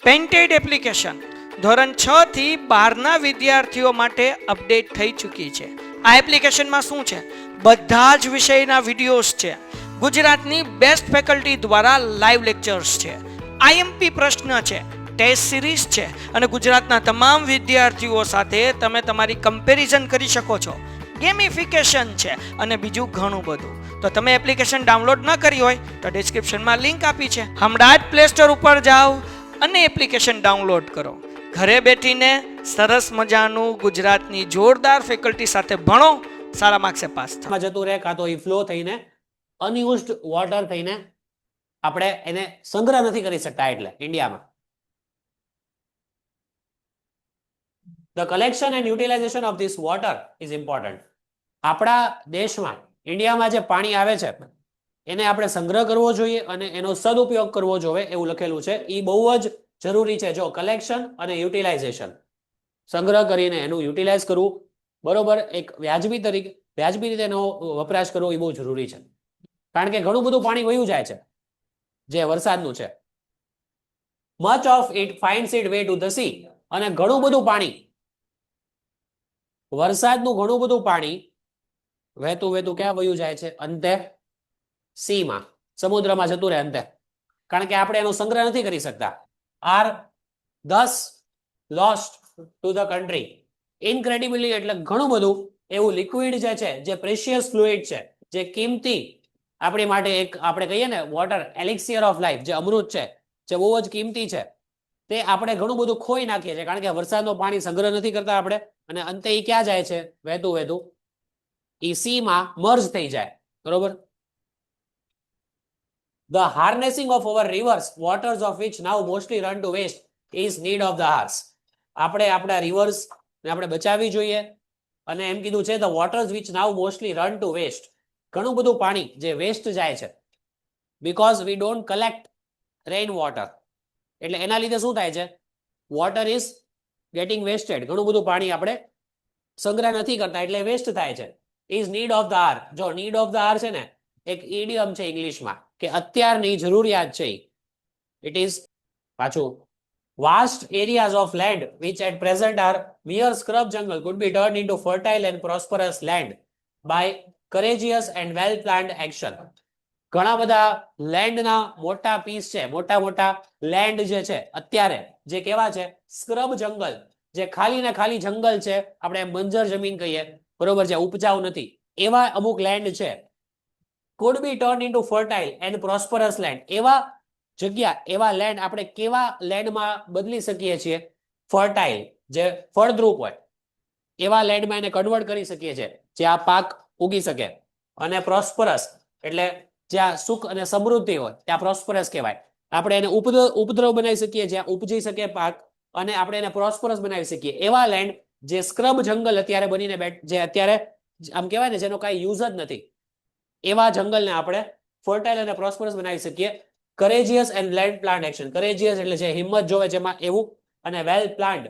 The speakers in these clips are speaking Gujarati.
પેઇન્ટેડ એપ્લિકેશન ધોરણ 6 થી 12ના વિદ્યાર્થીઓ માટે અપડેટ થઈ ચૂકી છે. આ એપ્લિકેશનમાં શું છે? બધા જ વિષયના વિડીયોઝ છે. ગુજરાતની બેસ્ટ ફેકલ્ટી દ્વારા લાઈવ લેક્ચર્સ છે. આઈએમપી પ્રશ્ન છે, ટેસ્ટ સિરીઝ છે અને ગુજરાતના તમામ વિદ્યાર્થીઓ સાથે તમે તમારી કમ્પેરિઝન કરી શકો છો. ગેમિફિકેશન છે અને બીજું ઘણું બધું. તો તમે એપ્લિકેશન ડાઉનલોડ ન કરી હોય તો ડિસ્ક્રિપ્શનમાં લિંક આપી છે. હમણાં જ પ્લે સ્ટોર ઉપર જાઓ અને એપ્લિકેશન ડાઉનલોડ કરો. ઘરે બેઠીને સરસ મજાનું ગુજરાતની જોરદાર ફેકલ્ટી સાથે ભણો, સારા માર્ક્સે પાસ થાઓ. જતું રહે, કાં તો એ ફ્લો થઈને અનયુઝડ વોટર થઈને આપણે એને સંગ્રહ નથી કરી શકતા. એટલે ઇન્ડિયામાં the collection and utilization of this water is important. આપણા દેશમાં ઇન્ડિયામાં જે પાણી આવે છે એને આપણે સંગ્રહ કરવો જોઈએ અને એનો સદુપયોગ કરવો જોઈએ એવું લખેલું છે. એ બહુ જ જરૂરી છે. જો કલેક્શન અને યુટિલાઇઝેશન, સંગ્રહ કરીને એનું યુટિલાઇઝ કરવું, બરોબર, એક વ્યાજબી રીતે એનો વપરાશ કરવો એ બહુ જરૂરી છે. કારણ કે ઘણું બધું પાણી વયું જાય છે જે વરસાદનું છે. Much of it ફાઇન્ડ્સ it way to the sea. અને ઘણું બધું પાણી, વરસાદનું ઘણું બધું પાણી વહેતું ક્યાં વયું જાય છે? અંતે સીમાં, સમુદ્રમાં જતું રહે અંતે. કારણ કે આપણે એનો સંગ્રહ નથી કરી શકતા. Are thus lost to the country incredibly. એટલે ઘણું બધું એવું લિક્વિડ જે છે, જે પ્રેશિયસ ફ્લુઇડ છે, જે કિંમતી આપણી માટે એક આપણે કહીએ ને વોટર એલિક્સિયર ઓફ લાઈફ, જે અમૃત છે, જે બહુ જ કિંમતી છે, તે આપણે ઘણું બધું ખોઈ નાખીએ છીએ. કારણ કે વરસાદનું પાણી સંગ્રહ નથી કરતા આપણે, અને અંતે એ ક્યાં જાય છે? વહેતું એ સીમાં મર્જ થઈ જાય. બરોબર. The harnessing of our rivers, waters of which now mostly run to waste, is need of the hours. આપણે આપણા રિવર્સ ને આપણે બચાવવી જોઈએ. અને એમ કીધું છે the waters which now mostly run to waste, ઘણું બધું પાણી જે વેસ્ટ જાય છે, because we don't collect rain water. એટલે એના લીધે શું થાય છે? Water is getting vested. ઘણું બધું પાણી આપણે સંગ્રહ નથી કરતા એટલે વેસ્ટ થાય છે. Is need of the hour. જો નીડ ઓફ ધ આર છે ને, એક ઇડિયમ છે ઇંગ્લિશમાં, કે અત્યારની જરૂરિયાત છે. ઇટ ઇઝ પાછું vast areas of land which at present are mere scrub jungle could be turned into fertile and prosperous land by courageous and well planned action. ઘણા બધા લેન્ડના મોટા પીસ છે, મોટા લેન્ડ જે છે અત્યારે, જે કેવા છે? સ્ક્રબ જંગલ, જે ખાલી ને ખાલી જંગલ છે, આપણે બંજર જમીન કહીએ, બરોબર, જે ઉપજાઉ નથી, એવા અમુક લેન્ડ છે. could be turned into fertile and prosperous land. એવા જગ્યા, એવા લેન્ડ આપણે કેવા લેન્ડમાં બદલી શકીએ છીએ? ફર્ટાઇલ, જે ફળદ્રુપ હોય એવા લેન્ડમાં એને કન્વર્ટ કરી શકીએ છીએ, જ્યાં પાક ઉગી શકે. અને પ્રોસ્પરસ એટલે જ્યાં સુખ અને સમૃદ્ધિ હોય ત્યાં પ્રોસ્પરસ કહેવાય. આપણે એને ઉપદ્રવ બનાવી શકીએ જ્યાં ઉપજી શકે પાક, અને આપણે એને પ્રોસ્પરસ બનાવી શકીએ એવા લેન્ડ જે સ્ક્રબ જંગલ અત્યારે બનીને જે અત્યારે આમ કહેવાય ને જેનો કાંઈ યુઝ જ નથી, એવા જંગલને આપણે ફર્ટાઇલ અને પ્રોસ્પરસ બનાવી શકીએ. કરેજિયસ એન્ડ લેન્ડ પ્લાન્ટ એક્શન. કરેજિયસ એટલે જે હિંમત જોવે જેમાં એવું, અને વેલ પ્લાન્ડ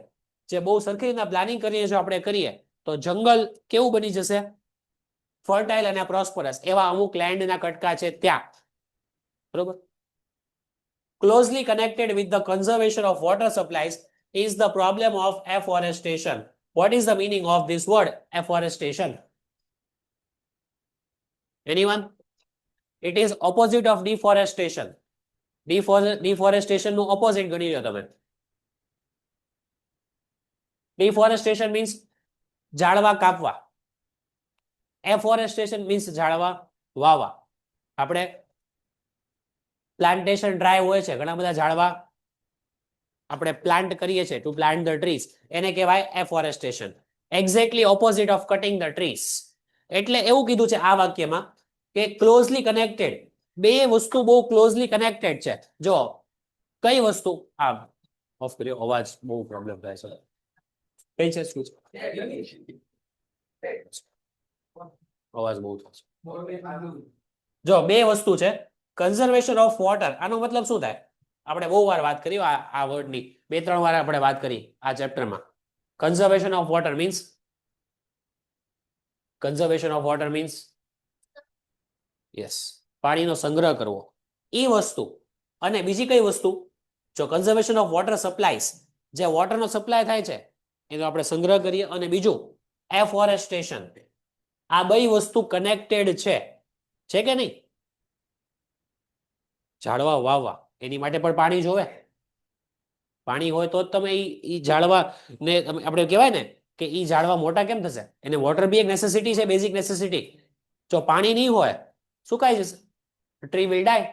જે બહુ સરખી રીતના પ્લાનિંગ કરીને જો આપણે કરીએ તો જંગલ કેવું બની જશે? ફર્ટાઇલ અને પ્રોસ્પરસ. એવા અમુક લેન્ડના કટકા છે ત્યાં. બરોબર. Closely connected with the conservation of water supplies is the problem of afforestation. What is the meaning of this word afforestation? Anyone? It is opposite of deforestation. Deforestation નું opposite ગણી લો તમે. Deforestation means ઝાડવા કાપવા. Afforestation means ઝાડવા વાવવા. આપણે પ્લાન્ટેશન ડ્રાઈવ હોય છે, ઘણા બધા ઝાડવા આપણે પ્લાન્ટ કરીએ છીએ, ટુ પ્લાન્ટ ધ ટ્રીઝ, એને કહેવાય afforestation. Exactly opposite of cutting the trees. એટલે એવું કીધું છે આ વાક્યમાં કે ક્લોઝલી કનેક્ટેડ, બે વસ્તુ બહુ ક્લોઝલી કનેક્ટેડ છે. જો કઈ વસ્તુ? આ ઓફ કર્યો, અવાજ બહુ પ્રોબ્લેમ થાય છે. કઈ છે? શું છે? અવાજ બહુ થાય છે. જો બે વસ્તુ છે, કન્ઝર્વેશન ઓફ વોટર. આનો મતલબ શું થાય? આપણે બહુ વાર વાત કરી આ વર્ડની, 2-3 વાર આપણે વાત કરી આ ચેપ્ટરમાં. Conservation of water means yes, પાણીનો સંગ્રહ કરવો, એ વસ્તુ. અને બીજી કઈ વસ્તુ? જો કન્ઝર્વેશન ઓફ વોટર સપ્લાયસ, જે વોટરનો સપ્લાય થાય છે એનો આપણે સંગ્રહ કરીએ, અને બીજું એફોરેસ્ટેશન. આ બે વસ્તુ કનેક્ટેડ છે કે નહીં? ઝાડવા વાવવા એની માટે પણ પાણી જોવે. પાણી હોય તો જ તમે ઈ ઝાડવા ને આપણે કહેવાય ને કે ઈ ઝાડવા મોટા કેમ થશે? એને વોટર બી એક નેસેસિટી છે, બેઝિક નેસેસિટી. જો પાણી નહીં હોય સુકાઈ જશે, ટ્રી વિલ ડાય.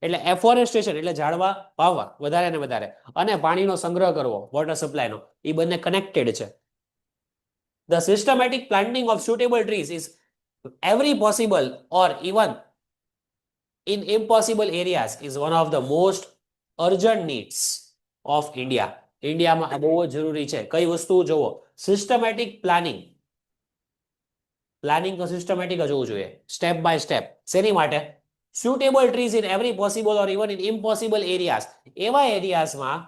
એટલે એફોરેસ્ટેશન એટલે ઝાડવા વાવવા વધારે ને વધારે, અને પાણીનો સંગ્રહ કરવો, વોટર સપ્લાયનો, એ બંને કનેક્ટેડ છે. The systematic planting of suitable trees is every possible or even in impossible areas is one of the most urgent needs of India. ઇન્ડિયામાં આ બહુ જ જરૂરી છે. કઈ વસ્તુ જોવો? Systematic planning. પ્લાનિંગ તો સિસ્ટમેટિક જ હોવું જોઈએ, સ્ટેપ બાય સ્ટેપ. શેની માટે? suitable trees in every possible or even in impossible areas. એવા એરિયાઝમાં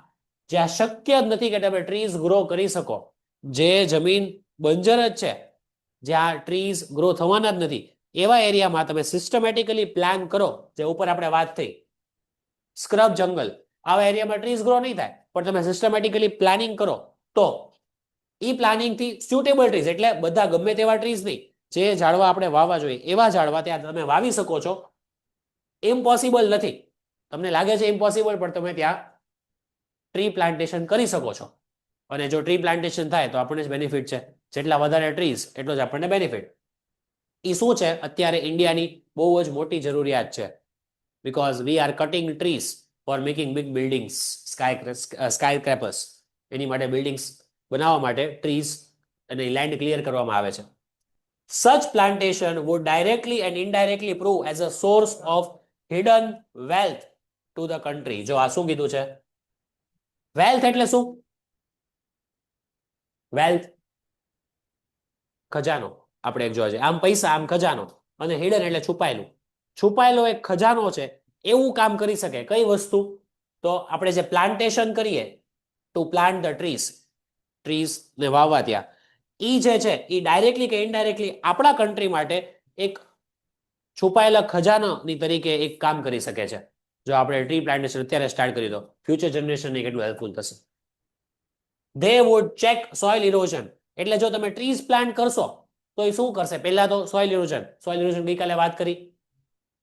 જ્યાં શક્ય જ નથી કે તમે ટ્રીઝ ગ્રો કરી શકો, જે જમીન બંજર જ છે, જ્યાં ટ્રીઝ ગ્રો થવાના જ નથી, એવા એરિયામાં તમે સિસ્ટમેટિકલી પ્લાન કરો. જે ઉપર આપણે વાત થઈ, સ્ક્રબ જંગલ, આવા એરિયામાં ટ્રીઝ ગ્રો નહીં થાય, પણ તમે સિસ્ટમેટિકલી પ્લાનિંગ કરો તો ઈ પ્લાનિંગથી suitable ટ્રીઝ એટલે બધા ગમે તેવા ટ્રીઝ નહીં, જે ઝાડવા આપણે વાવવા જોઈએ એવા ઝાડવા ત્યાં તમે વાવી શકો છો. ઇમ્પોસિબલ નથી, તમને લાગે છે ઇમ્પોસિબલ, પણ તમે ત્યાં ટ્રી પ્લાન્ટેશન કરી શકો છો. અને જો ટ્રી પ્લાન્ટેશન થાય તો આપણને જ બેનિફિટ છે. જેટલા વધારે ટ્રીઝ એટલો જ આપણને બેનિફિટ. એ શું છે? અત્યારે ઇન્ડિયાની બહુ જ મોટી જરૂરિયાત છે. Because we are cutting trees for making big buildings, skyscrapers. એની માટે બિલ્ડિંગ્સ બનાવવા માટે ટ્રીઝ અને લેન્ડ ક્લિયર કરવામાં આવે છે. Such plantation would directly and indirectly prove as a source of hidden wealth to the country. જો આ શું કીધું છે? વેલ્થ એટલે શું? વેલ્થ ખજાનો. આપણે એક જોવા છે, આમ પૈસા, આમ ખજાનો, અને હિડન એટલે છુપાયેલું. છુપાયેલો એક ખજાનો છે, એવું કામ કરી શકે. કઈ વસ્તુ? તો આપણે જે પ્લાન્ટેશન કરીએ, ટુ પ્લાન્ટ ધ ટ્રીઝ ને વાવવા, ત્યાં ઈ જે છે એ ડાયરેક્ટલી કે ઇનડાયરેક્ટલી આપણા કન્ટ્રી માટે એક છુપાયેલા ખજાનાની તરીકે એક કામ કરી શકે છે. જો આપણે ટ્રી પ્લાન્ટેશન અત્યારે સ્ટાર્ટ કરી દો, ફ્યુચર જનરેશનને કેટલું હેલ્પફુલ થશે. They would check soil erosion. એટલે જો તમે ટ્રીઝ પ્લાન્ટ કરશો તો એ શું કરશે? પહેલા તો સોઇલ ઇરોઝન ગઈકાલે વાત કરી,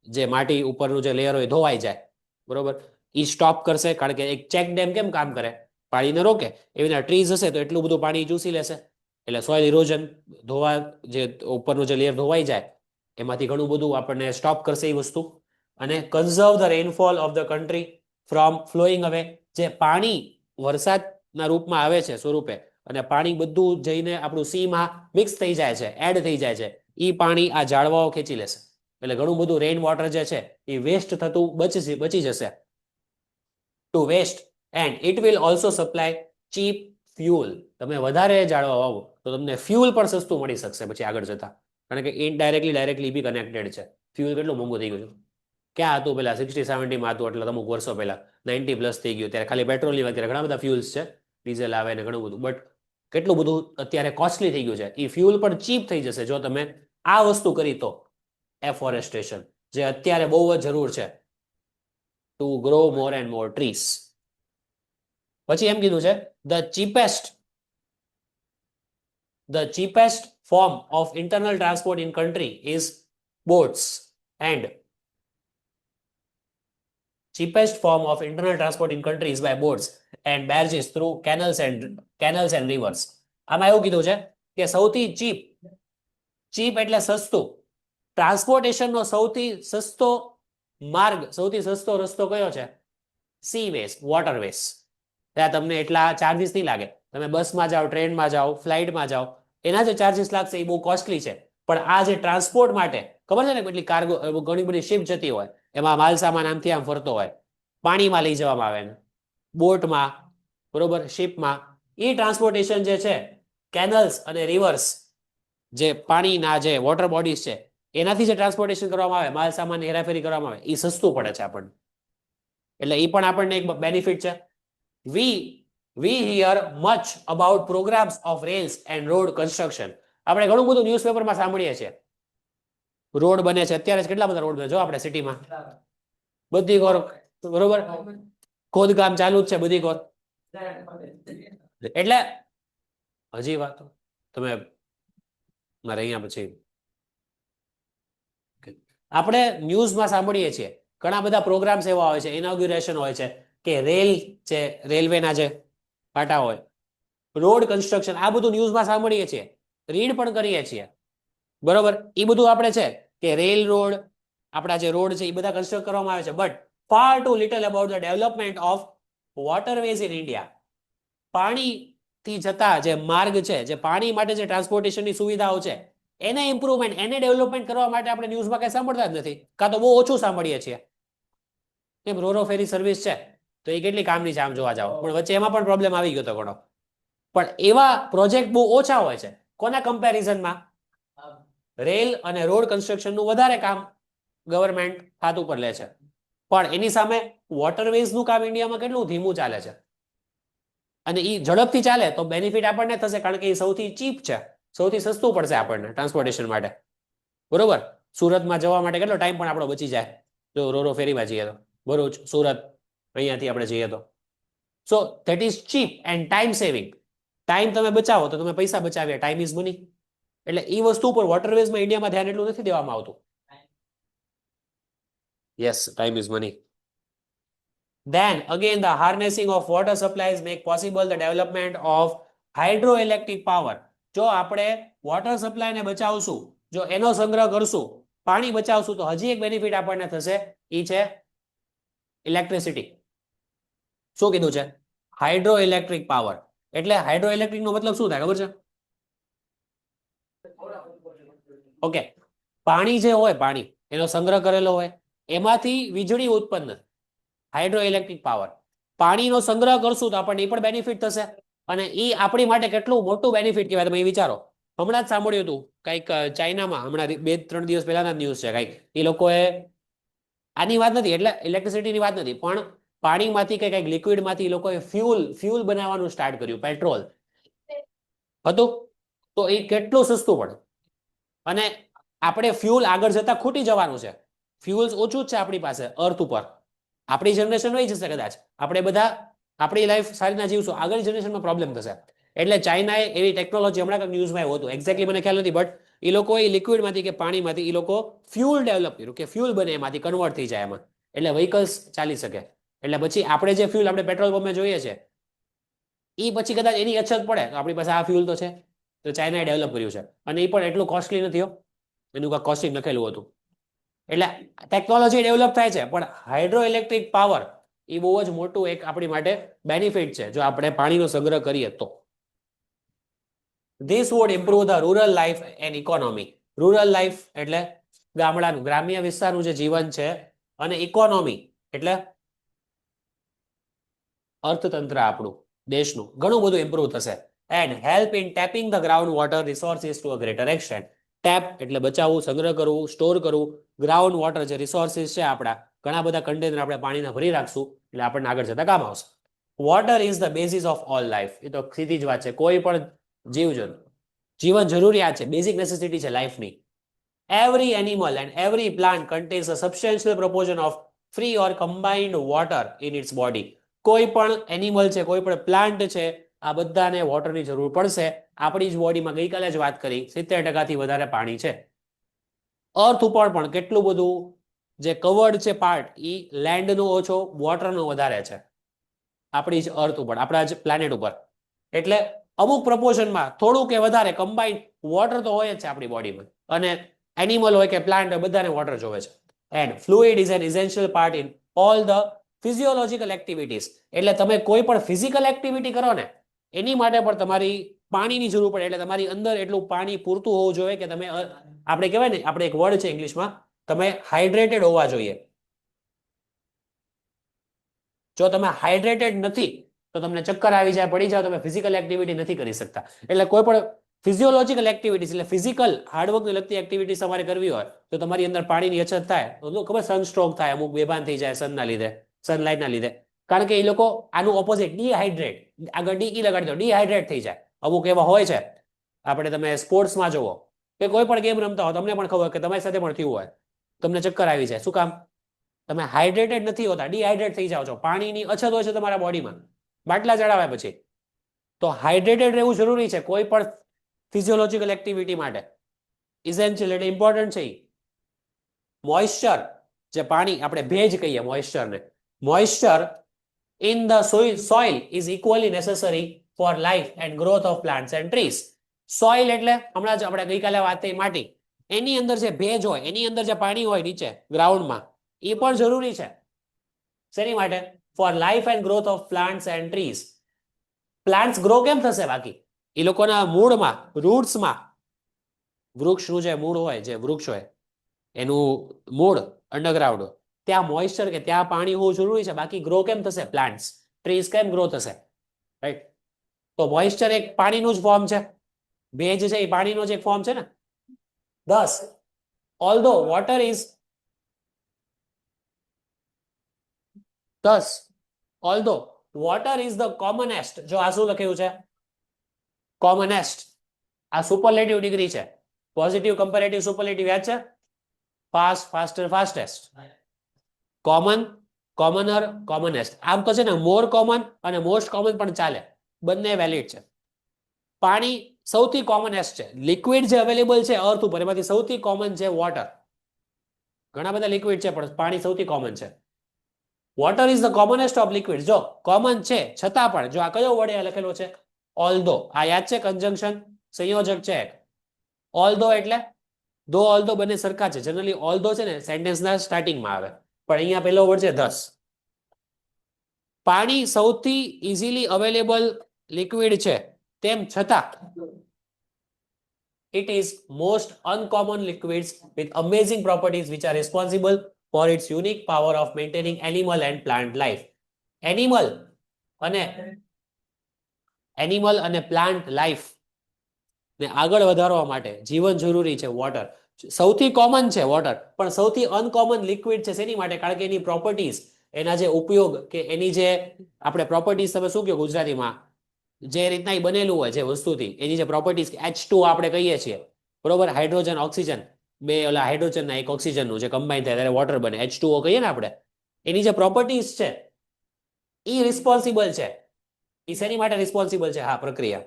જે માટી ઉપરનું જે લેયર હોય ધોવાઈ જાય, બરોબર, એ સ્ટોપ કરશે. કારણ કે એક ચેક ડેમ કેમ કામ કરે? પાણીને રોકે. એવી રીતે ટ્રીઝ હશે તો એટલું બધું પાણી ચૂસી લેશે. એટલે સોઇલ ઇરોઝન, ધોવા, જે ઉપરનું જે લેયર ધોવાઈ જાય એમાંથી ઘણું બધું આપણને સ્ટોપ કરશે એ વસ્તુ. અને conserve the rainfall of the country from flowing અવે. જે પાણી વરસાદના રૂપમાં આવે છે સ્વરૂપે, અને પાણી બધું જઈને આપણું સીમાં મિક્સ થઈ જાય છે, એડ થઈ જાય છે, એ પાણી આ ઝાડવાઓ ખેંચી લેશે. એટલે ઘણું બધું રેઇન વોટર જે છે એ વેસ્ટ થતું બચી જશે. To waste, and it will also supply cheap fuel. તમે વધારે ઝાડવા વાવો તો તમને ફ્યુઅલ પણ સસ્તું મળી શકશે પછી આગળ જતા. કારણ કે ઇનડાયરેક્ટલી ડાયરેક્ટલી બી કનેક્ટેડ છે. ફ્યુઅલ કેટલું મોંઘું થઈ ગયું છે. ક્યાં હતું પહેલા? 60-70માં હતું, એટલે અમુક વર્ષો પહેલા 90+ થઈ ગયું. ત્યારે ખાલી પેટ્રોલની વાત કરીએ, ઘણા બધા ફ્યુઅલ્સ છે, ડીઝલ આવે ને ઘણું બધું, બટ કેટલું બધું અત્યારે કોસ્ટલી થઈ ગયું છે. એ ફ્યુઅલ પણ ચીપ થઈ જશે જો તમે આ વસ્તુ કરી તો. એફોરેસ્ટેશન, જે અત્યારે બહુ જ જરૂર છે two grow more and more trees. પછી એમ કીધું છે, the cheapest form of internal transport in country is boats, and cheapest form of internal transport in country is by boats and barges through canals and rivers. આમાં એવું કીધું છે કે સૌથી ચીપ એટલે સસ્તું, ટ્રાન્સપોર્ટેશનનો સૌથી સસ્તો માર્ગ, સૌથી સસ્તો રસ્તો કયો છે? Sea ways, waterways. ત્યાં તમને એટલા ચાર્જીસ નહીં લાગે. તમે બસમાં જાઓ, ટ્રેનમાં જાઓ, ફ્લાઇટમાં જાઓ, એના જે ચાર્જીસ લાગશે એ બહુ કોસ્ટલી છે. પણ આ જે ટ્રાન્સપોર્ટ માટે, ખબર છે ને કેટલી કાર્ગો, ઘણી બધી શિપ જતી હોય, એમાં માલ સામાન આમથી આમ ફરતો હોય, પાણીમાં લઈ જવામાં આવે ને, બોટમાં, બરોબર, શિપમાં. એ ટ્રાન્સપોર્ટેશન જે છે, કેનલ્સ અને રિવર્સ, જે પાણીના જે વોટર બોડીઝ છે, એનાથી જે ટ્રાન્સપોર્ટેશન કરવામાં આવે, માલ સામાનની હેરાફેરી કરવામાં આવે, એ સસ્તું પડે છે આપણને. એટલે એ પણ આપણને એક બેનિફિટ છે. We hear much about programs of rails and road construction. આપણે ઘણું બધું ન્યૂઝપેપરમાં સાંભળીએ છીએ, રોડ બને છે. અત્યારે કેટલા બધા રોડ બને જો આપણે સિટીમાં, બધી બરોબર, ખોદકામ ચાલુ જ છે બધી કોર. એટલે હજી વાતો તમે મારે અહીંયા પછી આપણે ન્યૂઝમાં સાંભળીએ છીએ ઘણા બધા પ્રોગ્રામ્સ એવા હોય છે, ઇનોગ્યુરેશન હોય છે કે રેલ છે, રેલવેના જે પાટા હોય, રોડ કન્સ્ટ્રક્શન, આ બધું ન્યૂઝમાં સાંભળીએ છીએ, રીડ પણ કરીએ છીએ, બરોબર. એ બધું આપણે છે કે રેલ રોડ, આપણા જે રોડ છે એ બધા કન્સ્ટ્રક્ટ કરવામાં આવે છે, but far too little about the development of waterways in India. પાણીથી જતા જે માર્ગ છે, જે પાણી માટે જે ટ્રાન્સપોર્ટેશનની સુવિધાઓ છે, એને ઇમ્પ્રુવમેન્ટ, એને ડેવલપમેન્ટ કરવા માટે આપણે ન્યૂઝમાં કઈ સાંભળતા જ નથી, કાં તો બહુ ઓછું સાંભળીએ છીએ. કેમ રોરો ફેરી સર્વિસ છે તો એ કેટલી કામની છે આમ જોવા જાવ, પણ વચ્ચે એમાં પણ પ્રોબ્લેમ આવી ગયો હતો ઘણો. પણ એવા પ્રોજેક્ટ બહુ ઓછા હોય છે. કોના કમ્પેરિઝનમાં? રેલ અને રોડ કન્સ્ટ્રક્શનનું વધારે કામ ગવર્મેન્ટ હાથ ઉપર લે છે. પણ એની સામે વોટરવેઝનું કામ ઇન્ડિયામાં કેટલું ધીમું ચાલે છે. અને એ ઝડપથી ચાલે તો બેનિફિટ આપણને થશે, કારણ કે એ સૌથી ચીપ છે, સૌથી સસ્તું પડશે આપણને ટ્રાન્સપોર્ટેશન માટે, બરોબર. સુરતમાં જવા માટે કેટલો ટાઈમ પણ આપણો બચી જાય જો રોરો ફેરીમાં જઈએ તો. ભરૂચ, સુરત, અહીંયાથી આપણે જઈએ તો. So that is cheap and time saving. Time તમે બચાવો તો તમે પૈસા બચાવ્યા, ટાઈમ ઇઝ મની. એટલે એ વસ્તુ ઉપર વોટરવેઝમાં ઇન્ડિયામાં ધ્યાન એટલું નથી દેવામાં આવતું. Yes, time is money. Then again, the harnessing of water supplies make possible the development of hydroelectric power. જો આપણે વોટર સપ્લાયને બચાવશું, જો એનો સંગ્રહ કરશું, પાણી બચાવશું, તો હજી એક બેનિફિટ આપણને થશે, એ છે ઇલેક્ટ્રિસિટી. શું કીધું છે? Hydroelectric power. એટલે હાઇડ્રોઇલેક્ટ્રિક નો મતલબ શું થાય ખબર છે? ઓકે, પાણી જે હોય, પાણી એનો સંગ્રહ કરેલો હોય, એમાંથી વીજળી ઉત્પન્ન, હાઇડ્રોઇલેક્ટ્રિક પાવર. પાણીનો સંગ્રહ કરશું તો આપણને એ પણ બેનિફિટ થશે, અને એ આપણી માટે કેટલું મોટું બેનિફિટ કહેવાય. તમે એ વિચારો, હમણાં જ સાંભળ્યું હતું કંઈક ચાઇનામાં, હમણાં 2-3 દિવસ પહેલાના ન્યૂઝ છે કંઈક, એ લોકોએ, આની વાત નથી, એટલે ઇલેક્ટ્રિસિટીની વાત નથી, પણ પાણીમાંથી કે કંઈક લિક્વિડમાંથી એ લોકોએ ફ્યુલ બનાવવાનું સ્ટાર્ટ કર્યું, પેટ્રોલ હતું. તો એ કેટલું સસ્તું પડે. અને આપણે ફ્યુલ આગળ જતા ખૂટી જવાનું છે. ફ્યુલ્સ ઓછું જ છે આપણી પાસે અર્થ ઉપર. આપણી જનરેશન રહી જશે કદાચ, આપણે બધા આપણી લાઈફ સારી રીતના જીવશું, આગળની જનરેશનમાં પ્રોબ્લેમ થશે. એટલે ચાઇનાએ એવી ટેકનોલોજી, હમણાં ન્યૂઝમાં આવ્યું હતું, એક્ઝેક્ટલી મને ખ્યાલ નથી, બટ એ લોકોએ લિક્વિડમાંથી કે પાણીમાંથી એ લોકો ફ્યુલ ડેવલપ કર્યું, કે ફ્યુલ બને એમાંથી કન્વર્ટ થઈ જાય એમાં, એટલે વ્હીકલ્સ ચાલી શકે. એટલે પછી આપણે જે ફ્યુલ આપણે પેટ્રોલ પંપે જોઈએ છે, એ પછી કદાચ એની અછત પડે તો આપણી પાસે આ ફ્યુલ તો છે, તો ચાઇનાએ ડેવલપ કર્યું છે. અને એ પણ એટલું કોસ્ટલી નથી, એનું કાંઈ કોસ્ટિંગ લખેલું હતું. એટલે ટેકનોલોજી ડેવલપ થાય છે, પણ હાઇડ્રો ઇલેક્ટ્રિક પાવર એ બહુ જ મોટું એક આપણી માટે બેનિફિટ છે, જો આપણે પાણીનો સંગ્રહ કરીએ તો. This would improve the rural life and economy. Rural life એટલે ગામડાનું, ગ્રામ્ય વિસ્તારનું જે જીવન છે, અને ઇકોનોમી એટલે અર્થતંત્ર આપણું દેશનું ઘણું બધું ઇમ્પ્રુવ થશે. And help in tapping the ground water resources to a greater extent. Tap એટલે બચાવવું, સંગ્રહ કરવું, સ્ટોર કરવું. ગ્રાઉન્ડ વોટર જે રિસોર્સિસ છે આપણા, ઘણા બધા કન્ટેનર આપણે પાણીના ભરી રાખશું, એટલે આપણને આગળ જતા કામ આવશે. Water is the basis of all life. એ તો સીધી જ વાત છે, કોઈ પણ જીવન જરૂરિયાત છે, બેઝિક નેસેસિટી છે લાઈફની. Every animal and every plant contains a substantial proportion of free or combined water in its body. કોઈ પણ એનિમલ છે, કોઈ પણ પ્લાન્ટ છે, આ બધાને વોટરની જરૂર પડશે. આપણી જ બોડીમાં ગઈકાલે જ વાત કરી, 70% વધારે પાણી છે. અર્થ ઉપર પણ કેટલું બધું જે કવર્ડ છે પાર્ટ, એ લેન્ડનો ઓછો, વોટરનો વધારે છે આપણી જ અર્થ ઉપર, આપણા જ પ્લેનેટ ઉપર. એટલે અમુક પ્રપોર્શનમાં થોડું કે વધારે કમ્બાઇન્ડ વોટર તો હોય જ છે આપણી બોડીમાં. અને એનિમલ હોય કે પ્લાન્ટ હોય, બધાને વોટર જોવે છે. And fluid is an essential part in all the physiological activities. એટલે તમે કોઈ પણ ફિઝિકલ એક્ટિવિટી કરો ને, એની માટે પણ તમારી પાણીની જરૂર પડે. એટલે તમારી અંદર એટલું પાણી પૂરતું હોવું જોઈએ કે તમે, આપણે કહેવાય ને, આપણે એક વર્ડ છે ઇંગ્લિશમાં, તમે હાઇડ્રેટેડ હોવા જોઈએ. જો તમે હાઇડ્રેટેડ નથી તો તમને ચક્કર આવી જાય, પડી જાવ, તમે ફિઝિકલ એક્ટિવિટી નથી કરી શકતા. એટલે કોઈ પણ ફિઝિયોલોજીકલ એક્ટિવિટીઝ એટલે ફિઝિકલ હાર્ડવર્કને લગતી એક્ટિવિટી તમારે કરવી હોય તો તમારી અંદર પાણીની અછત થાય તો ખબર, સનસ્ટ્રોક થાય, અમુક બેભાન થઈ જાય સનના લીધે, સનલાઇટના લીધે. કારણ કે એ લોકો આનું ઓપોઝિટ, ડિહાઇડ્રેટ, આગળ ડી લગાડી દો, ડિહાઇડ્રેટ થઈ જાય. અમુક એવા હોય છે, આપણે તમે સ્પોર્ટ્સમાં જુઓ કે કોઈ પણ ગેમ રમતા હો, તમને પણ ખબર કે તમારી સાથે પણ થયું હોય, તમને ચક્કર આવી જાય. શું કામ? તમે હાઇડ્રેટેડ નથી હોતા, ડિહાઇડ્રેટ થઈ જાઓ છો, પાણીની અછત હોય છે તમારા બોડીમાં બાટલા ચડાવ્યા પછી. તો હાઇડ્રેટેડ રહેવું જરૂરી છે કોઈ પણ ફિઝિયોલોજીકલ એક્ટિવિટી માટે. ઇસેન્શિયલ એટલે ઇમ્પોર્ટન્ટ છે. મોઇશ્ચર, જે પાણી આપણે ભેજ કહીએ મોઇશ્ચરને, moisture in the soil is equally necessary for life and growth of plants and trees. Soil એટલે હમણાં જ આપણે ગઈકાલે વાત થઈ માટી, એની અંદર જે ભેજ હોય, એની અંદર જે પાણી હોય નીચે ગ્રાઉન્ડમાં, એ પણ જરૂરી છે. શેની માટે? Four life and growth of plants and trees. Plants grow કેમ થશે? બાકી એ લોકોના મૂળમાં, રૂટ્સમાં, વૃક્ષનું જે મૂળ હોય, જે વૃક્ષ હોય એનું મૂળ અંડરગ્રાઉન્ડ, ત્યાં મોઇશ્ચર કે ત્યાં પાણી હોવું જરૂરી છે. બાકી ગ્રો કેમ થશે? પ્લાન્ટ્સ, ટ્રીઝ કેમ ગ્રો થશે? રાઈટ. તો મોઇશ્ચર એક પાણીનું જ ફોર્મ છે, ભેજ છે એ પાણીનો જ એક ફોર્મ છે ને. Thus, although water is the commonest, જો આ શું લખ્યું છે? commonest. આ સુપરલેટિવ ડિગ્રી છે. પોઝિટિવ, કમ્પેરેટિવ, સુપરલેટિવ યાદ છે? Fast, faster, fastest. Common, commoner, commonest. આમ તો છે ને મોર કોમન અને મોસ્ટ કોમન પણ ચાલે, બંને વેલિડ છે. પાણી સૌથી કોમનેસ્ટ છે. લિક્વિડ જે અવેલેબલ છે અર્થ ઉપર, એમાંથી સૌથી કોમન છે વોટર. ઘણા બધા લિક્વિડ છે પણ પાણી સૌથી કોમન છે. Water is the કોમનેસ્ટ of liquid. જો કોમન છે છતાં પણ, જો આ કયો વર્ડ લખેલો છે? ઓલ્ધો. આ યાદ છે? કંજંક્શન, સંયોજક છે. ઓલ્ધો એટલે ધો ઓલ્ધો બંને સરખા છે. જનરલી ઓલ્ધો છે ને સેન્ટેન્સના સ્ટાર્ટિંગમાં આવે, પણ અહીંયા પહેલો વર્ડ છે ધસ. પાણી સૌથી ઇઝીલી અવેલેબલ લિક્વિડ છે, તેમ છતાં it is most uncommon liquids with amazing properties which are responsible for its unique power of maintaining animal and plant life. Animal અને plant life ને આગળ વધારવા માટે જીવન જરૂરી છે વોટર. સૌથી કોમન છે વોટર, પણ સૌથી અનકોમન લિક્વિડ છે. શેની માટે? કારણ કે એની પ્રોપર્ટીઝ, એના જે ઉપયોગ કે એની જે આપણે પ્રોપર્ટીઝ, તમે શું કહો ગુજરાતીમાં, જે રીતના એ બનેલું હોય જે વસ્તુથી, એની જે પ્રોપર્ટીઝ H2 આપણે કહીએ છીએ, બરોબર, હાઇડ્રોજન ઓક્સિજન, બે ઓલા હાઇડ્રોજનના એક ઓક્સિજનનું જે કમ્બાઈન થાય ત્યારે વોટર બને, H2O કહીએ ને આપણે. એની જે પ્રોપર્ટીઝ છે એ રિસ્પોન્સિબલ છે. એ શેની માટે રિસ્પોન્સિબલ છે? હા, પ્રક્રિયા.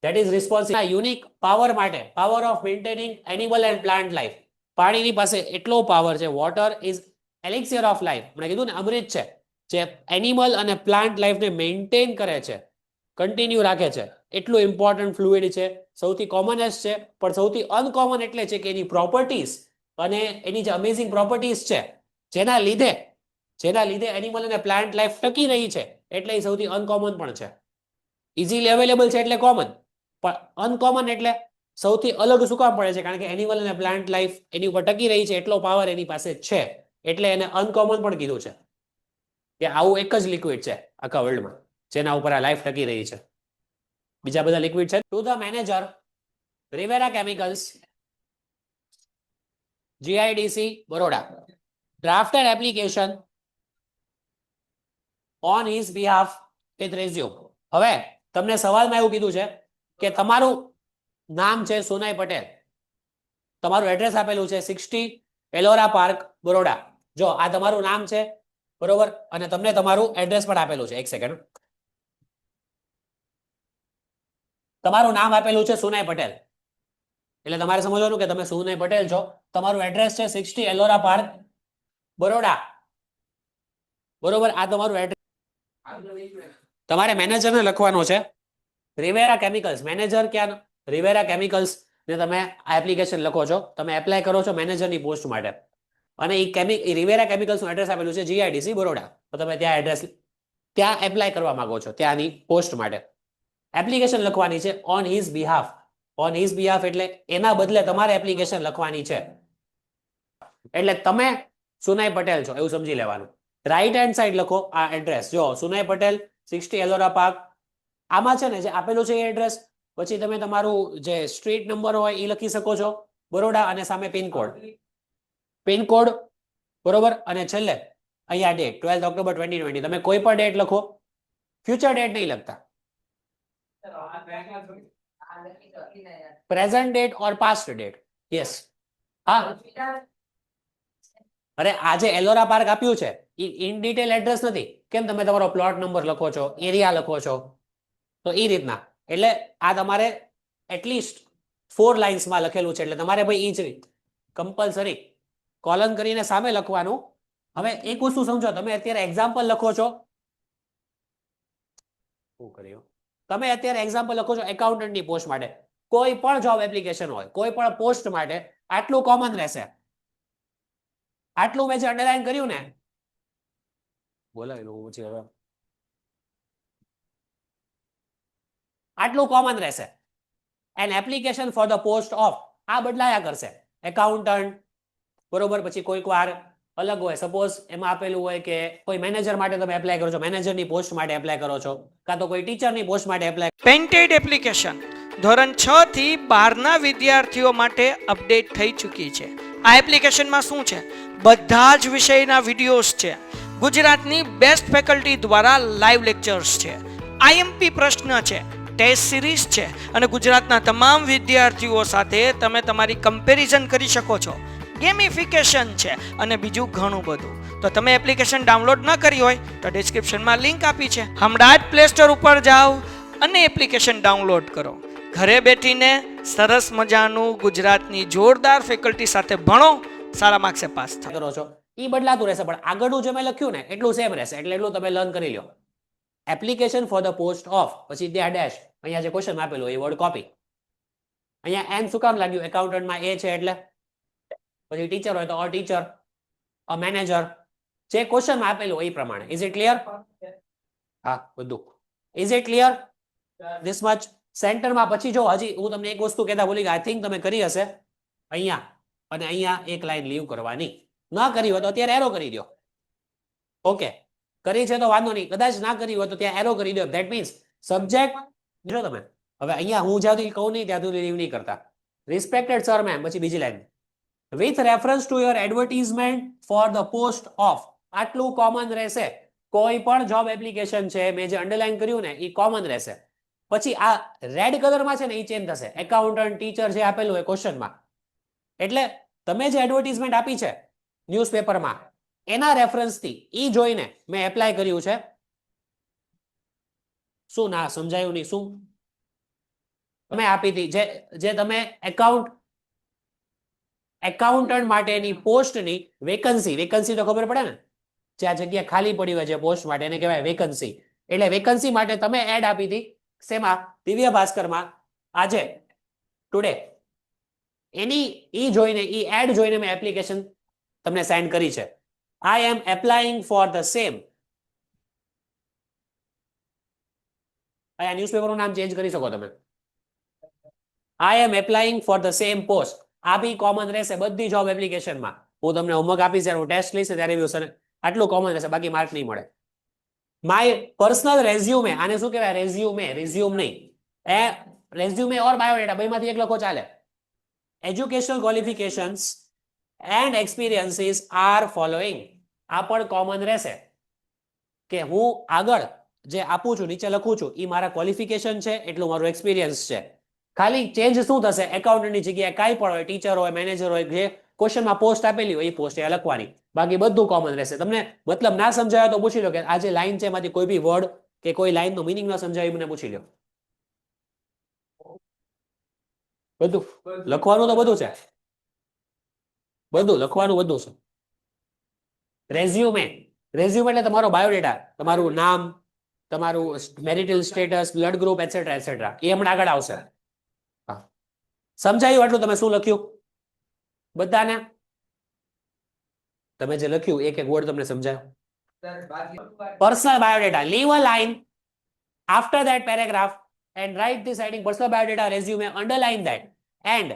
That is responsible unique power માટે, power of maintaining animal and plant life. પાણીની પાસે એટલો પાવર છે. Water is elixir of life. મેં કીધું ને અમૃત છે, જે એનિમલ અને પ્લાન્ટ લાઈફને મેન્ટેન કરે છે, કન્ટિન્યુ રાખે છે. એટલું ઇમ્પોર્ટન્ટ ફ્લુઇડ છે. સૌથી કોમનેસ્ટ છે, પણ સૌથી અનકોમન એટલે છે કે એની પ્રોપર્ટીઝ અને એની જે અમેઝિંગ પ્રોપર્ટીઝ છે, જેના લીધે એનિમલ અને પ્લાન્ટ લાઈફ ટકી રહી છે, એટલે એ સૌથી અનકોમન પણ છે. ઇઝીલી અવેલેબલ છે એટલે કોમન, પણ અનકોમન એટલે સૌથી અલગ શું કામ પડે છે? કારણ કે એનિમલ અને પ્લાન્ટ લાઈફ એની ઉપર ટકી રહી છે, એટલો પાવર એની પાસે છે, એટલે એને અનકોમન પણ કીધું છે. કે આવું એક જ લિક્વિડ છે આખા વર્લ્ડમાં જેના ઉપર આ લાઈફ ટકી રહી છે. બીજા બધા લિક્વિડ છે. To the manager, Riviera chemicals, GIDC, Baroda, drafted application on his behalf with resume. હવે તમને સવાલમાં એવું કીધું છે કે તમારું નામ છે સોનાઈ પટેલ, તમારું એડ્રેસ આપેલું છે 60 એલોરા પાર્ક, બરોડા. જો આ તમારું નામ છે, બરોબર, અને તમને તમારું એડ્રેસ પણ આપેલું છે. એક સેકન્ડ, તમારું નામ આપેલું છે સોનાઈ પટેલ, એટલે તમારે સમજવાનું કે તમે સોનાઈ પટેલ છો. તમારું એડ્રેસ છે 60 એલોરા પાર્ક, બરોડા, બરોબર. આ તમારું એડ્રેસ. તમારે મેનેજરને લખવાનો છે રિવેરા કેમિકલ્સ. મેનેજર ક્યાં? રિવેરા કેમિકલ્સ ને તમે આ એપ્લિકેશન લખો છો, તમે એપ્લાય કરો છો મેનેજરની પોસ્ટ માટે, અને એ રિવેરા કેમિકલ્સનું એડ્રેસ આપેલું છે GIDC, બરોડા. તો તમે ત્યાં એડ્રેસ, ત્યાં એપ્લાય કરવા માંગો છો ત્યાંની પોસ્ટ માટે. એપ્લિકેશન લખવાની છે on his behalf. On his behalf એટલે એના બદલે તમારે એપ્લિકેશન લખવાની છે. એટલે તમે સુનાઈ પટેલ છો એવું સમજી લેવાનું. રાઈટ હેન્ડ સાઈડ લખો આ એડ્રેસ. જો સુનાઈ પટેલ, 60 એલોરા પાર્ક. આમાં છે ને જે આપેલું છે એ એડ્રેસ, પછી તમે તમારું જે સ્ટ્રીટ નંબર હોય એ લખી શકો છો, બરોડા, અને સામે પિનકોડ, બરોબર, અને છેલ્લે અહીંયા ડેટ 12 ઓક્ટોબર 2020. તમે કોઈ પણ ડેટ લખો, ફ્યુચર ડેટ નહીં લખતા. પ્રેઝન્ટ ડેટ ઓર પાસ્ટ ડેટ. યસ. હા, અરે આ જે એલોરા પાર્ક આપ્યું છે એ ઇન ડિટેલ એડ્રેસ નથી. કેમ તમે તમારો પ્લોટ નંબર લખો છો, એરિયા લખો છો, તો એ રીતના. એટલે આ તમારે એટલીસ્ટ 4 લાઇન્સમાં લખેલું છે એટલે તમારે ભાઈ ઈ જ કમ્પલસરી કોલન કરીને સામે લખવાનું. હવે એક વસ્તુ સમજો, તમે અત્યારે એક્ઝામ્પલ લખો છો, શું કર્યું, તમે અત્યારે એક્ઝામ્પલ લખો છો એકાઉન્ટન્ટની પોસ્ટ માટે, કોઈ પણ જોબ એપ્લિકેશન હોય, કોઈ પણ પોસ્ટ માટે આટલું કોમન રહેશે. આટલું મેં જે અંડરલાઈન કર્યું ને, બોલાવેલું છે હવે, આટલું કોમન રહેશે. N application for the post of, આ બદલાયા કરશે. એકાઉન્ટન્ટ બરોબર, પછી કોઈક વાર અલગ હોય, સપોઝ એમાં આપેલું હોય કે કોઈ મેનેજર માટે તમે એપ્લાય કરો છો, મેનેજરની પોસ્ટ માટે એપ્લાય કરો છો, કાં તો કોઈ ટીચરની પોસ્ટ માટે એપ્લાય. પેન્ટેડ એપ્લિકેશન ધોરણ 6 થી 12ના વિદ્યાર્થીઓ માટે અપડેટ થઈ ચૂકી છે. આ એપ્લિકેશનમાં શું છે? બધા જ વિષયના વિડીયોઝ છે. ગુજરાતની બેસ્ટ ફેકલ્ટી દ્વારા લાઈવ લેક્ચર્સ છે, આઈએમપી પ્રશ્ન છે, ટેસ્ટ સિરીઝ છે અને ગુજરાતના તમામ વિદ્યાર્થીઓ સાથે તમે તમારી કમ્પેરિઝન કરી શકો છો. ગેમિફિકેશન છે અને બીજું ઘણું બધું. તો તમે એપ્લિકેશન ડાઉનલોડ ન કરી હોય તો ડિસ્ક્રિપ્શનમાં લિંક આપી છે, હમણાં જ પ્લે સ્ટોર ઉપર જાઓ અને એપ્લિકેશન ડાઉનલોડ કરો. ઘરે બેઠીને સરસ મજાનું ગુજરાતની જોરદાર ફેકલ્ટી સાથે ભણો, સારા માર્ક્સે પાસ થાઓ. કરો છો એ બદલાતું રહેશે, પણ આગળનું જે મેં લખ્યું ને એટલું સેમ રહેશે. એટલે એટલું તમે લર્ન કરી લો. Application for the post of, પછી ત્યાં ડેશ, અહીંયા જે ક્વેશ્ચન આપેલું એ વર્ડ કોપી. અહીંયા એન શું કામ લાગ્યું? એકાઉન્ટન્ટમાં એ છે એટલે. પછી ટીચર હોય તો અ ટીચર, અ મેનેજર, જે ક્વેશ્ચન આપેલું એ પ્રમાણે. Is it clear? હા, બધું is it clear? This much. સેન્ટરમાં પછી જો હજી હું તમને એક વસ્તુ કહેતા ભૂલી ગયા, આઈ થિંક તમે કરી હશે, અહીંયા અને અહીંયા એક લાઈન લીવ કરવાની. ન કરી હોય તો અત્યારે એરો કરી દો. ઓકે, કરી છે તો વાંધો નહીં, કદાચ ના કરી હોય તો ત્યાં એરો કરી દો. ધેટ મીન્સ સબ્જેક્ટ જો તમે હવે અહીંયા હું જ્યાં સુધી કહું નહીં ત્યાં સુધી લીવ નહીં કરતા. રિસ્પેક્ટેડ સર મેમ, પછી બીજી line, with reference to your advertisement for the post of, આટલું કોમન રહેશે. કોઈ પણ જોબ એપ્લિકેશન છે, મેં જે અંડરલાઈન કર્યું ને એ કોમન રહેશે. પછી આ રેડ કલરમાં છે ને એ ચેન્જ થશે. એકાઉન્ટન્ટ, ટીચર જે આપેલું હોય ક્વેશ્ચનમાં, એટલે તમે જે એડવર્ટાઇઝમેન્ટ આપી છે ન્યૂઝપેપરમાં એના રેફરન્સથી ઈ જોઈને મેં એપ્લાય કર્યું છે. શું ના સમજાયું? નહીં શું તમે આપી હતી જે તમે એકાઉન્ટન્ટ માટેની પોસ્ટની વેકન્સી તો ખબર પડે ને, જે આ જગ્યા ખાલી પડી હોય છે પોસ્ટ માટે એને કહેવાય વેકન્સી. એટલે વેકન્સી માટે તમે એડ આપી હતી શેમાં? દિવ્ય ભાસ્કરમાં આજે, ટુડે. એની ઈ જોઈને, ઈ એડ જોઈને મેં એપ્લિકેશન તમને સેન્ડ કરી છે. I am applying for the same. અહીંયા ન્યૂઝપેપરનું નામ ચેન્જ કરી શકો તમે. I am applying for the same post. આ બી કોમન રહેશે બધી જોબ એપ્લિકેશનમાં. હું તમને હોમવર્ક આપીશ, હું ટેસ્ટ લઈશ ત્યારે બી આટલું કોમન રહેશે, બાકી માર્ક નહીં મળે. માય પર્સનલ રેઝ્યુમે, આને શું કહેવાય? રેઝ્યુમ નહીં, એ રેઝ્યુમે ઓર બાયોડેટા બેમાંથી એક લખો ચાલે. Educational qualifications and experiences R following. આ પણ કોમન રહેશે કે હું આગળ જે આપું છું, નીચે લખું છું, એ મારા ક્વોલિફિકેશન છે, એટલું મારું એક્સપિરિયન્સ છે. ખાલી ચેન્જ શું થશે? એકાઉન્ટની જગ્યાએ કાંઈ પણ હોય, ટીચર હોય, મેનેજર હોય, જે ક્વેશ્ચનમાં પોસ્ટ આપેલી હોય એ પોસ્ટ એ લખવાની. બાકી બધું કોમન રહેશે. તમને મતલબ ના સમજાયો તો પૂછી લો કે આ જે લાઈન છે એમાંથી કોઈ બી વર્ડ કે કોઈ લાઈનનો મિનિંગ ન સમજાય મને પૂછી લો. બધું લખવાનું તો બધું છે, બધું લખવાનું બધું છે. રેઝ્યુમે એટલે તમારો બાયોડેટા, તમારું નામ, તમારું marital status, blood group, etcetera etcetera. એ હમણાં આગળ આવશે. સમજાયું આટલું? તમે શું લખ્યું બધાને? તમે જે લખ્યું એક એક વર્ડ તમને સમજાયો? Personal biodata, leave a line after that paragraph and write this heading personal biodata resume, underline that and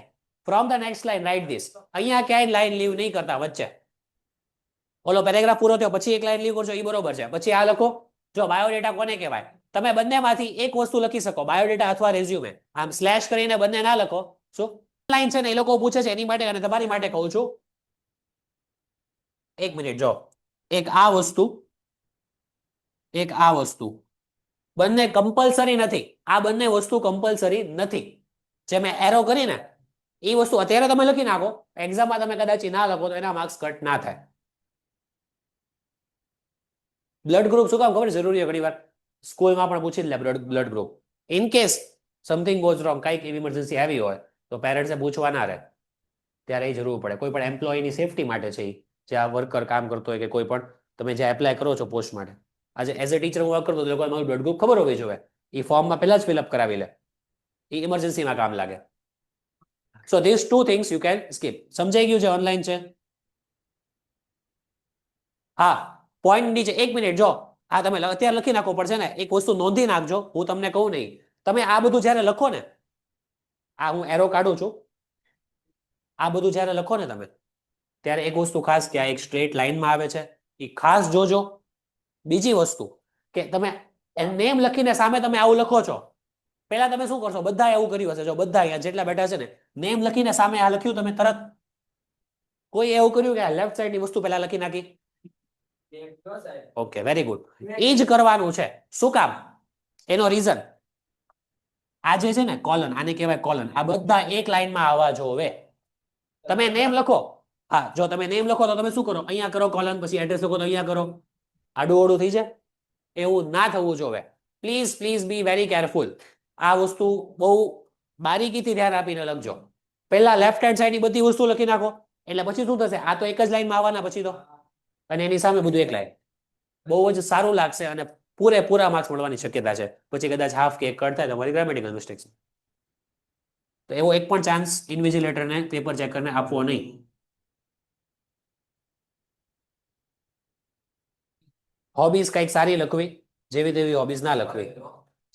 from the next line write this. અહીંયા ક્યાંય લાઈન લીવ નહીં કરતા વચ્ચે. ઓલો પેરેગ્રાફ પૂરો થયો પછી એક લાઈન લીવ કરશો એ બરોબર છે. પછી આ લખો. જો બાયોડેટા કોને કહેવાય? તમે બંનેમાંથી એક વસ્તુ લખી શકો, બાયોડેટા અથવા રેઝ્યુમે. આમ સ્લેશ કરીને બંને ના લખો. શું લાઈન છે ને એ લોકો પૂછે છે એની માટે અને તમારી માટે કહું છું. એક મિનિટ, જો એક આ વસ્તુ, એક આ વસ્તુ, બંને કમ્પલસરી નથી. આ બંને વસ્તુ કમ્પલસરી નથી. જે મેં એરો કરી ને એ વસ્તુ અત્યારે તમે લખી નાખો, એક્ઝામમાં તમે કદાચ ના લખો તો એના માર્ક્સ કટ ના થાય. બ્લડ ગ્રુપ શું કામ ખબર છે? જરૂરી હોય ઘણી વાર સ્કૂલમાં પણ પૂછી લે blood group. In case something goes wrong, કાંઈક એવી ઇમરજન્સી આવી હોય તો પેરેન્ટ્સે પૂછવા ના રહે, ત્યારે એ જરૂર પડે. કોઈ પણ એમ્પ્લોયની સેફટી માટે છે, જે આ વર્કર કામ કરતો હોય કે કોઈ પણ તમે જે એપ્લાય કરો છો પોસ્ટ માટે. આજે એઝ અ ટીચર હું વર્ક કરતો, લોકોને મારું બ્લડ ગ્રુપ ખબર હોવી જોઈએ. એ ફોર્મમાં પહેલા જ ફિલઅપ કરાવી લે, એ ઇમરજન્સીમાં કામ લાગે. So this two things you can skip. સમજાઈ ગયું છે? ઓનલાઈન છે? હા, પોઈન્ટ નીચે 1 મિનિટ જો આ તમે અત્યારે લખી નાખવો પડશે ને. એક વસ્તુ નોંધી નાખજો, હું તમને કહું નહીં. તમે આ બધું જ્યારે લખો ને, આ હું એરો કાઢું છું, આ બધું જ્યારે લખો ને તમે, ત્યારે એક વસ્તુ ખાસ કે આ એક સ્ટ્રેટ લાઈનમાં આવે છે, એ ખાસ જોજો. બીજી વસ્તુ કે તમે નેમ લખીને સામે તમે આવું લખો છો, પહેલા તમે શું કરશો? બધા એવું કર્યું હશે. જો બધા અહીંયા જેટલા બેઠા છે ને, નેમ લખીને સામે આ લખ્યું તમે તરત. કોઈ એવું કર્યું કે આ લેફ્ટ સાઈડની વસ્તુ પહેલા લખી નાખી? Okay, very good. એ જ કરવાનું છે. શું કામ? એનો રીઝન આ જે છે ને કોલન, આને કહેવાય કોલન. આ બધા એક લાઈનમાં આવવા જોવે. તમે નેમ લખો, હા, જો તમે નેમ લખો તો તમે શું કરો? અહીંયા કરો કોલન, પછી એડ્રેસ લખો તો અહીંયા કરો. આડું ઓડું થઈ જાય. એવું ના થવું જોવે. Please please be very careful. આ વસ્તુ બહુ બારીકીથી ધ્યાન આપીને લખજો. પહેલા લેફ્ટ હેન્ડ સાઈડની બધી વસ્તુ લખી નાખો, એટલે પછી શું થશે? આ તો એક જ લાઈનમાં આવવાના પછી તો, અને એની સામે બધું એક લાઈન. બહુ જ સારું લાગશે અને પૂરેપૂરા માર્ક્સ મળવાની શક્યતા છે. પછી કદાચ હાફ કે કટ થાય તમારી ગ્રામેટિકલ મિસ્ટેક્સ. તો એવો એક પણ ચાન્સ ઇન્વિજિલેટરને પેપર ચેકરને આપવો નહીં. હોબીઝ કંઈક સારી લખવી, જેવી તેવી હોબીઝ ના લખવી.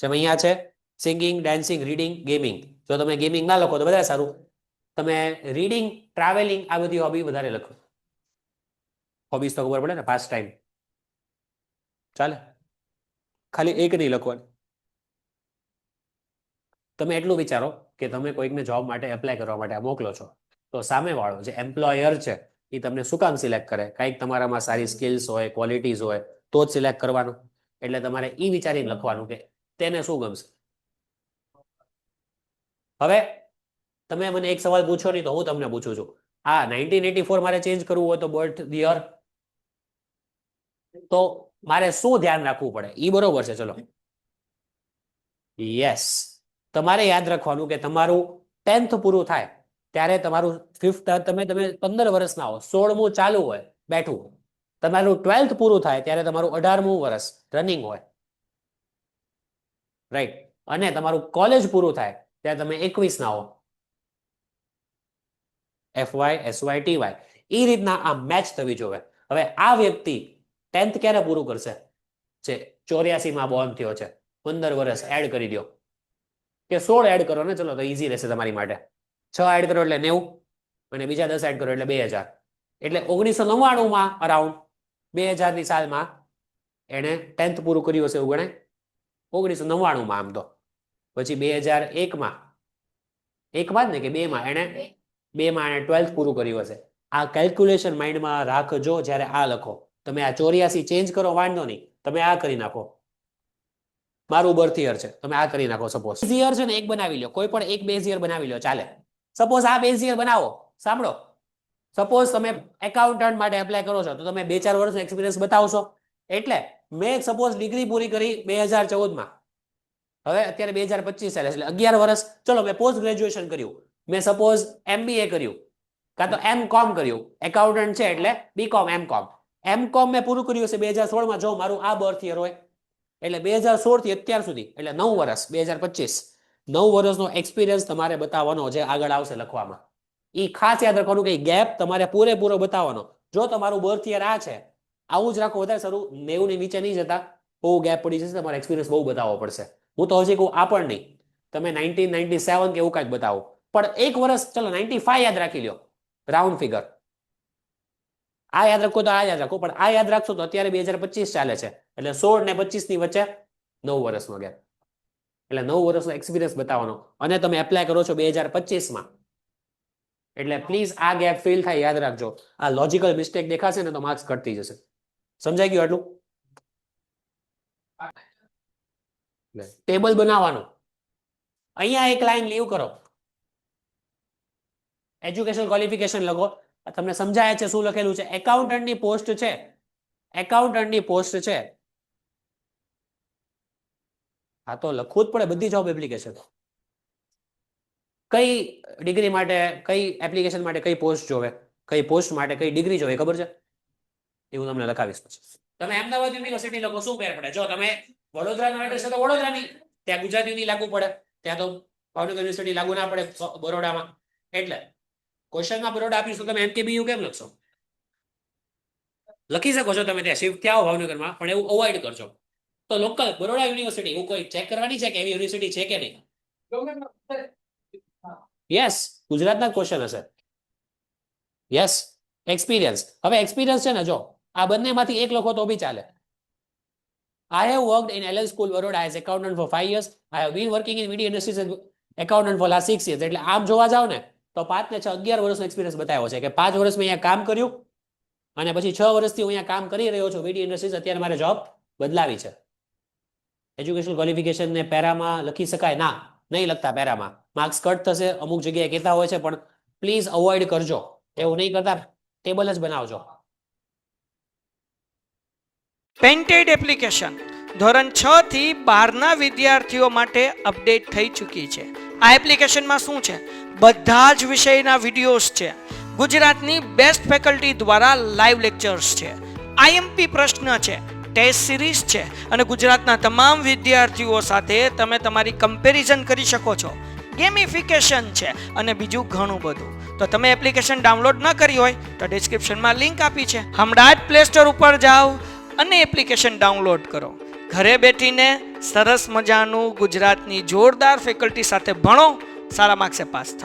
જેમ અહીંયા છે સિંગિંગ, ડાન્સિંગ, રીડિંગ, ગેમિંગ. જો તમે ગેમિંગ ના લખો તો વધારે સારું. તમે રીડિંગ, ટ્રાવેલિંગ, આ બધી હોબી વધારે લખો. હોબીઝ તો ખબર પડે ને, પાસ ટાઈમ ચાલે. ખાલી એક નહીં લખવાની. તમે એટલું વિચારો કે તમે કોઈકને જોબ માટે એપ્લાય કરવા માટે મોકલો છો, તો સામેવાળો જે એમ્પ્લોયર છે એ તમને શું કામ સિલેક્ટ કરે? કંઈક તમારામાં સારી સ્કિલ્સ હોય, ક્વોલિટીઝ હોય તો જ સિલેક્ટ કરવાનું. એટલે તમારે એ વિચારીને લખવાનું કે તેને શું ગમશે. હવે તમે મને એક સવાલ પૂછો નહીં તો હું તમને પૂછું છું. આ 1984 મારે ચેન્જ કરવું હોય તો બર્થ યર, તો મારે શું ધ્યાન રાખવું પડે? એ બરોબર છે. ચલો, યસ, તમારે યાદ રાખવાનું કે તમારું 10th પૂરું થાય ત્યારે તમારું 5th, તમે 15 વર્ષના હો, 16મું ચાલુ હોય બેઠું. તમારું 12th પૂરું થાય ત્યારે તમારું 18મું વર્ષ રનિંગ હોય, રાઈટ? અને તમારું કોલેજ પૂરું થાય ત્યારે તમે 21 ના હો. FY, SY, TY એ રીતના આ મેચ થવી જોઈએ. હવે આ વ્યક્તિ 10th ક્યારે પૂરું કરશે? જે 84માં બોર્ન થયો છે, 15 વર્ષ એડ કરી દો, કે 16 એડ કરો ને, ચલો તો ઈઝી રહેશે તમારી માટે. 6 એડ કરો એટલે 90, અને બીજા 10 એડ કરો એટલે 2000. એટલે 1999માં અરાઉન્ડ 2000ની સાલમાં એણે 10th પૂરું કર્યું હશે એવું ગણાય. 1999માં આમ તો. પછી 2001માં, એકમાં જ ને કે 2માં, એણે 2માં એણે 12th પૂરું કર્યું હશે. આ કેલ્ક્યુલેશન માઇન્ડમાં રાખજો જ્યારે આ લખો. તમે આ 84 ચેન્જ કરો વાંધો નહીં, તમે આ કરી નાખો. મારું બર્થ યર છે, તમે આ કરી નાખો. સપોઝ બેઝ યર છે ને એક બનાવી લો, કોઈ પણ એક બેઝ યર બનાવી લો, ચાલે. સપોઝ આ બેઝ યર બનાવો. સાંભળો, સપોઝ તમે એકાઉન્ટન્ટ માટે એપ્લાય કરો છો તો તમે 2-4 વર્ષનો એક્સપિરિયન્સ બતાવશો. એટલે મેં સપોઝ ડિગ્રી પૂરી કરી 2014માં, હવે અત્યારે 2025 ચાલે એટલે 11 વર્ષ. ચલો, મેં પોસ્ટ ગ્રેજ્યુએશન કર્યું, મેં સપોઝ MBA કર્યું, કાં તો MCOM કર્યું. એકાઉન્ટન્ટ છે એટલે BCom, MCOM મેં પૂરું કર્યું હશે 2016માં. જો મારું આ બર્થ યર હોય એટલે 2016 થી અત્યાર સુધી એટલે 9 વર્ષ, 2025, 9 વર્ષનો એક્સપિરિયન્સ તમારે બતાવવાનો જે આગળ આવશે લખવામાં. એ ખાસ યાદ રાખવાનું કે ગેપ તમારે પૂરેપૂરો બતાવવાનો. જો તમારું બર્થ યર આ છે, આવું જ રાખો, વધારે સારું. 90 ની નીચે નહીં જતા, બહુ ગેપ પડી જશે, તમારે એક્સપિરિયન્સ બહુ બતાવવો પડશે. હું તો હજી કહું આ પણ નહીં, તમે 1997 કે એવું કાંઈક બતાવો. પણ એક વર્ષ, ચલો 95 યાદ રાખી લ્યો, રાઉન્ડ ફિગર. આ યાદ રાખો તો આ યાદ રાખો, પણ આ યાદ રાખશો તો અત્યારે 2025 ચાલે છે એટલે 16 ને 25 ની વચ્ચે 9 વર્ષનો ગેપ. એટલે 9 વર્ષનો એક્સપિરિયન્સ બતાવવાનો. અને તમે એપ્લાય કરો છો 2025માં, એટલે પ્લીઝ આ ગેપ ફિલ થાય યાદ રાખજો. આ લોજિકલ મિસ્ટેક દેખાશે ને તો માર્ક્સ ઘટતી જશે. સમજાઈ ગયું આટલું? ટેબલ બનાવવાનું. અહીંયા એક લાઈન લીવ કરો, એજ્યુકેશન ક્વોલિફિકેશન લખો. તમને સમજાય છે શું લખેલું છે? એકાઉન્ટન્ટની પોસ્ટ છે, એકાઉન્ટન્ટની પોસ્ટ છે હા તો લખવું જ પડે બધી જોબ એપ્લિકેશન. કઈ ડિગ્રી માટે કઈ એપ્લિકેશન માટે કઈ પોસ્ટ જોવે, કઈ પોસ્ટ માટે કઈ ડિગ્રી જોવે ખબર છે? એવું તમને લખાવીશ પછી. તમે અમદાવાદ યુનિવર્સિટી લખો શું ફેર પડે? જો તમે વડોદરાનો એડ્રેસ તો વડોદરાની, ત્યાં ગુજરાત યુની લાગુ પડે, ત્યાં તો ભાવનગર યુનિવર્સિટી લાગુ ના પડે બરોડામાં. એટલે ક્વેશ્ચનમાં બરોડા આપીશું, તમે MKBU કેમ લખશો? લખી શકો છો તમે ત્યાં શિફ્ટ થયા હો ભાવનગરમાં, પણ એવું અવોઇડ કરજો. તો લોકલ બરોડા યુનિવર્સિટી એવું કોઈ ચેક કરવાની છે કે એવી યુનિવર્સિટી છે કે નહીં? યસ, ગુજરાતના ક્વેશ્ચન હશે. Yes, experience. હવે એક્સપિરિયન્સ છે ને, જો આ બંનેમાંથી એક લખો તો બી ચાલે. I have worked in LL School Baroda as accountant for 5 years. I have been working in media industries as accountant for last 6 years. એટલે આમ જોવા જાવ ને તો 5 ને 6 11 વર્ષનો એક્સપિરિયન્સ બતાવ્યો છે કે 5 વર્ષ મેં અહીંયા કામ કર્યું અને પછી 6 વર્ષથી હું અહીંયા કામ કરી રહ્યો છું મીડિયા ઇન્ડસ્ટ્રીઝ. અત્યારે મારે જોબ બદલાવી છે. એજ્યુકેશનલ ક્વોલિફિકેશન ને પેરામાં લખી શકાય? ના, નહીં લખતા પેરામાં. માર્ક્સ કટ થશે, અમુક જગ્યાએ કહેતા હોય છે, પણ પ્લીઝ અવોઇડ કરજો. એવું નહીં કરતા, ટેબલ જ બનાવજો. પેન્ટેડ એપ્લિકેશન ધોરણ 6 થી 12ના વિદ્યાર્થીઓ માટે અપડેટ થઈ ચૂકી છે. આ એપ્લિકેશનમાં શું છે? બધા જ વિષયના વિડીયોઝ છે. ગુજરાતની બેસ્ટ ફેકલ્ટી દ્વારા લાઈવ લેક્ચર્સ છે, IMP પ્રશ્ન છે, ટેસ્ટ સિરીઝ છે અને ગુજરાતના તમામ વિદ્યાર્થીઓ સાથે તમે તમારી કમ્પેરિઝન કરી શકો છો. ગેમિફિકેશન છે અને બીજું ઘણું બધું. તો તમે એપ્લિકેશન ડાઉનલોડ ન કરી હોય તો ડિસ્ક્રિપ્શનમાં લિંક આપી છે. હમણાં જ પ્લે સ્ટોર ઉપર જાઓ અને એપ્લિકેશન ડાઉનલોડ કરો. ઘરે બેઠીને સરસ મજાનું ગુજરાતની જોરદાર ફેકલ્ટી સાથે ભણો, સારા માર્ક્સે પાસ થાઓ.